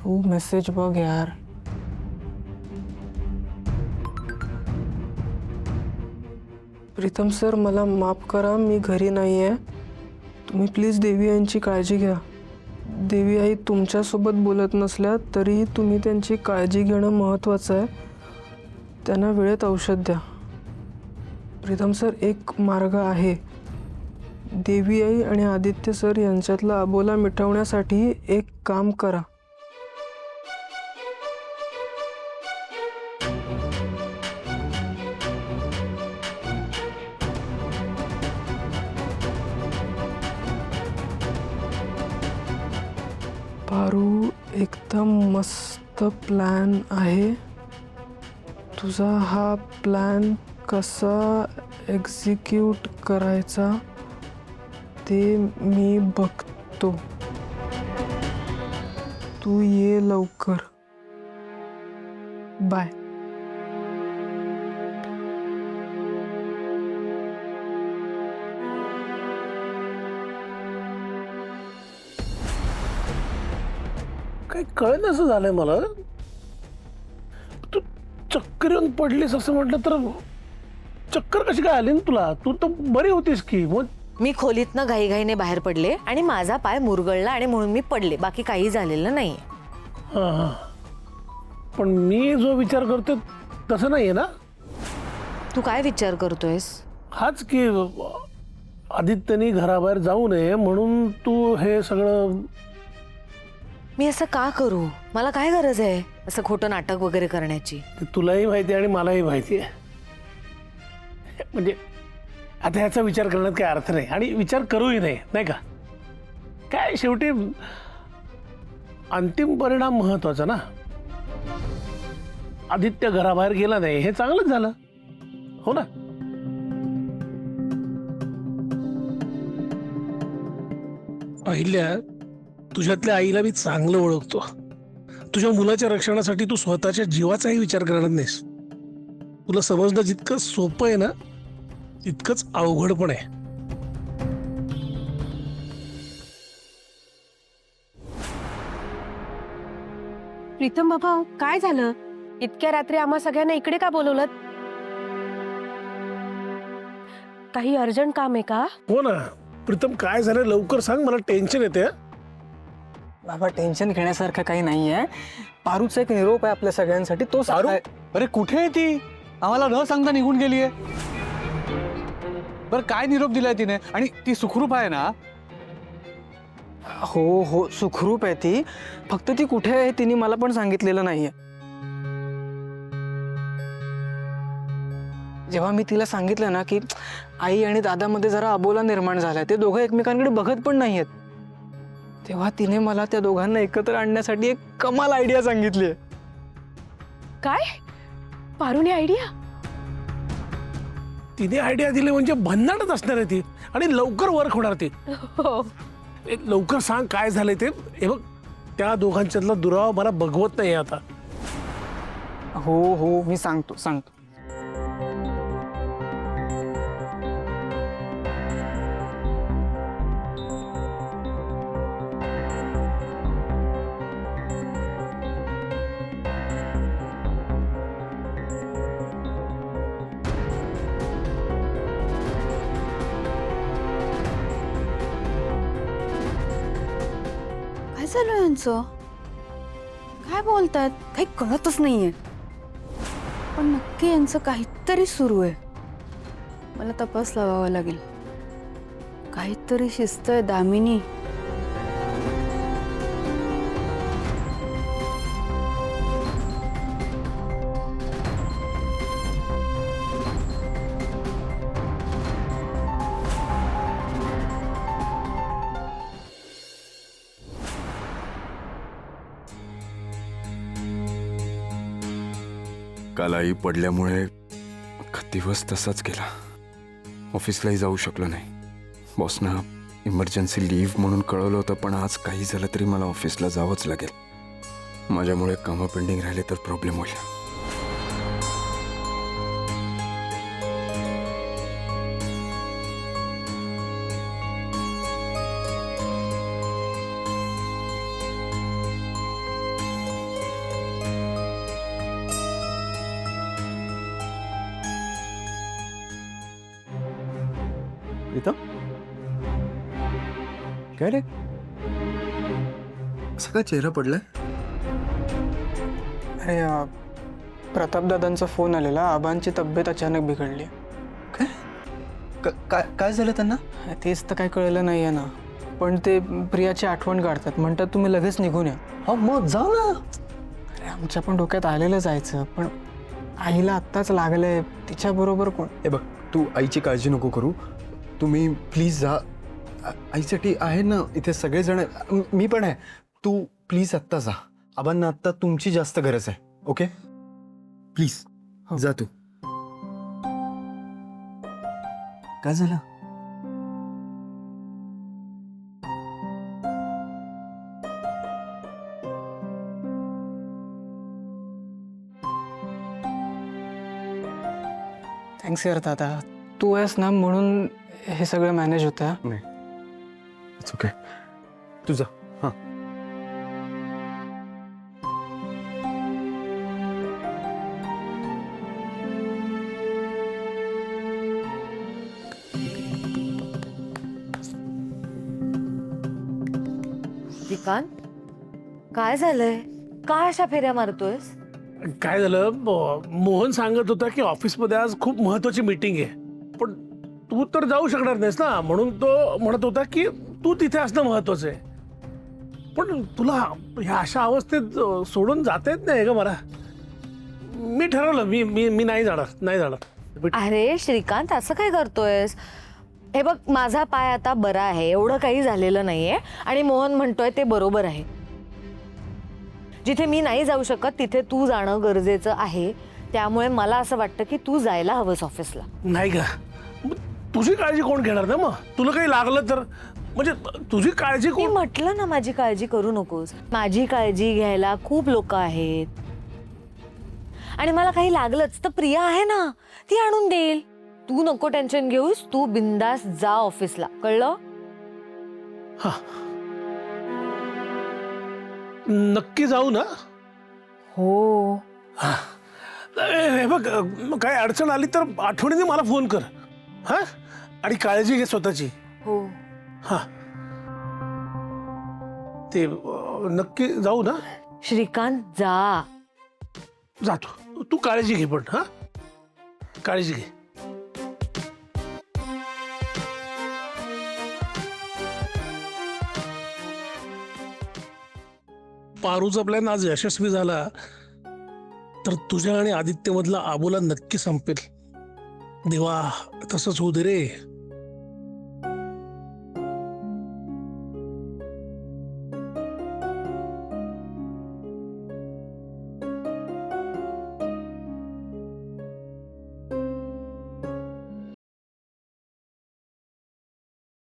तू message बघ यार. Pritam sir, मला माफ करा, मी घरी नाही आहे. तुम्ही प्लीज देवी यांची काळजी घ्या. देवी आई तुमच्यासोबत बोलत नसल्या तरी तुम्ही त्यांची काळजी घेणं महत्त्वाचं आहे. त्यांना वेळेत औषध द्या. प्रीतम सर, एक मार्ग आहे. देवी आई आणि आदित्य सर यांच्यातला अबोला मिटवण्यासाठी एक काम करा. पारू, एकदम मस्त प्लॅन आहे. तुझा हा प्लॅन कसा एक्झिक्यूट करायचा ते मी बघतो. तू ये लवकर. बाय. काही कळलं असं झालंय मला. तू चक्कर येऊन पडलीस असं म्हटलं तर चक्कर कशी काय आली ना तुला? तू तर बरी होतीस की. मग मी खोलीतनं घाईघाईने बाहेर पडले आणि माझा पाय मुरगळला आणि म्हणून मी पडले. बाकी काही झालेलं नाही. हां हां, पण मी जो विचार करतो तसं नाही आहे ना? तू काय विचार करतोयस? हाच की आदित्यनी घराबाहेर जाऊ नये म्हणून तू हे सगळं. मी असं का करू? मला काय गरज आहे असं खोटं नाटक वगैरे करण्याची? ते तुलाही माहिती आहे आणि मलाही माहिती आहे. म्हणजे आता ह्याचा विचार करण्यात काही अर्थ नाही आणि विचार करूही नाही, नाही का? काय शेवटी अंतिम परिणाम महत्वाचा ना. आदित्य घराबाहेर गेला नाही हे चांगलंच झालं, हो ना? अहिल्या, तुझ्यातल्या आईला मी चांगलं ओळखतो. तुझ्या मुलाच्या रक्षणासाठी तू स्वतःच्या जीवाचाही विचार करणार नाहीस. तुला समजणं जितकं सोपं आहे ना तितकंच अवघड पण आहे. प्रीतम बाबा, काय झालं? इतक्या रात्री आम्हा सगळ्यांना इकडे का बोलवलं? काही अर्जंट काम आहे का? हो ना. प्रीतम, काय झालं लवकर सांग, मला टेन्शन येते. बाबा, टेन्शन घेण्यासारखं काही नाही आहे. पारूचा एक निरोप आहे आपल्या सगळ्यांसाठी. तो पारू? अरे कुठे आहे ती? आम्हाला न सांगता निघून गेलीये. बरं, काय निरोप दिलाय तिने? आणि ती सुखरूप आहे ना? हो हो, सुखरूप आहे ती. फक्त ती कुठे आहे तिने मला पण सांगितलेलं नाहीये. जेव्हा मी तिला सांगितलं ना की आई आणि दादामध्ये जरा अबोला निर्माण झालाय, ते दोघं एकमेकांकडे बघत पण नाहीयेत, तेव्हा तिने मला त्या दोघांना एकत्र आणण्यासाठी एक कमाल आयडिया सांगितली. काय? पारुने आयडिया? तिने आयडिया दिली म्हणजे भन्नाटच असणार आहे ती आणि लवकर वर्क होणार ती. हो. लवकर सांग काय झालंय ते. हे बघ, त्या दोघांच्यातला दुरावा मला बघवत नाही आता. हो हो, मी सांगतो. काय चालू आहे यांचं? काय बोलतात? काही कळतच नाहीये. पण नक्की यांचं काहीतरी सुरू आहे. मला तपास लावावा लागेल. काहीतरी शिस्त आहे दामिनी. काल आई पडल्यामुळे अख्खा दिवस तसाच गेला. ऑफिसलाही जाऊ शकलो नाही. बॉसना इमर्जन्सी लीव्ह म्हणून कळवलं होतं, पण आज काही झालं तरी मला ऑफिसला जावंच लागेल. माझ्यामुळे कामं पेंडिंग राहिले तर प्रॉब्लेम होईल. प्रीतम काय रे असा काय चेहरा पडलाय? अरे प्रतापदादांचा फोन आलेला, आबांची तब्येत अचानक बिघडली. काय झालं त्यांना? तेच तर काही कळलं नाही आहे ना, पण ते प्रियाची आठवण काढतात, म्हणतात तुम्ही लगेच निघून या. हा मग जाऊ ना. अरे आमच्या पण डोक्यात आलेलं जायचं, पण आईला आत्ताच लागलंय, तिच्याबरोबर कोण? हे बघ तू आईची काळजी नको करू, तुम्ही प्लीज जा. आईसाठी आहे ना इथे सगळेजण, मी पण आहे. तू प्लीज आत्ता जा. आबांना आत्ता तुमची जास्त गरज आहे. ओके प्लीज जा तू. काय झालं? थँक्स यार दादा, तू आहेस ना म्हणून हे सगळं मॅनेज होतं. नाही इट्स ओके, तू जा. हां श्रीकांत, काय झालंय? का अशा फेऱ्या मारतोयस? काय झालं, मोहन सांगत होता की ऑफिसमध्ये आज खूप महत्वाची मीटिंग आहे, पण तू तर जाऊ शकणार नाहीस ना, म्हणून तो म्हणत होता की तू तिथे असणं महत्वाचं आहे. पण तुला ह्या अशा अवस्थेत सोडून जाता येत नाही ग मला. मी ठरवलं, मी मी मी नाही जाणार. अरे श्रीकांत, असं काय करतोयस? हे बघ, माझा पाय आता बरा आहे, एवढं काही झालेलं नाहीये, आणि मोहन म्हणतोय ते बरोबर आहे. जिथे मी नाही जाऊ शकत तिथे तू जाणं गरजेचं आहे. त्यामुळे मला असं वाटतं की तू जायला हवंस ऑफिसला. नाही का, तुझी काळजी कोण घेणार ना? मग तुला काही लागलं तर, म्हणजे तुझी काळजी मी कोण? म्हटलं ना, माझी काळजी करू नकोस. माझी काळजी घ्यायला खूप लोक आहेत, आणि मला काही लागलंच तर प्रिया आहे ना, ती आणून देईल. तू नको टेन्शन घेऊस, तू बिंदास जा ऑफिसला, कळलं? नक्की जाऊ ना? हो. हे बघ, काय अडचण आली तर आठवणीने मला फोन कर. हा, आणि काळजी घे स्वतःची. हो. हा, ते नक्की जाऊ ना? श्रीकांत, जा. जातो, तू काळजी घे, पण हा काळजी घे. पारूचा प्लॅन आज यशस्वी झाला तर तुझ्या आणि आदित्यमधला आबोला नक्की संपेल. देवा, तसंच होऊ दे रे.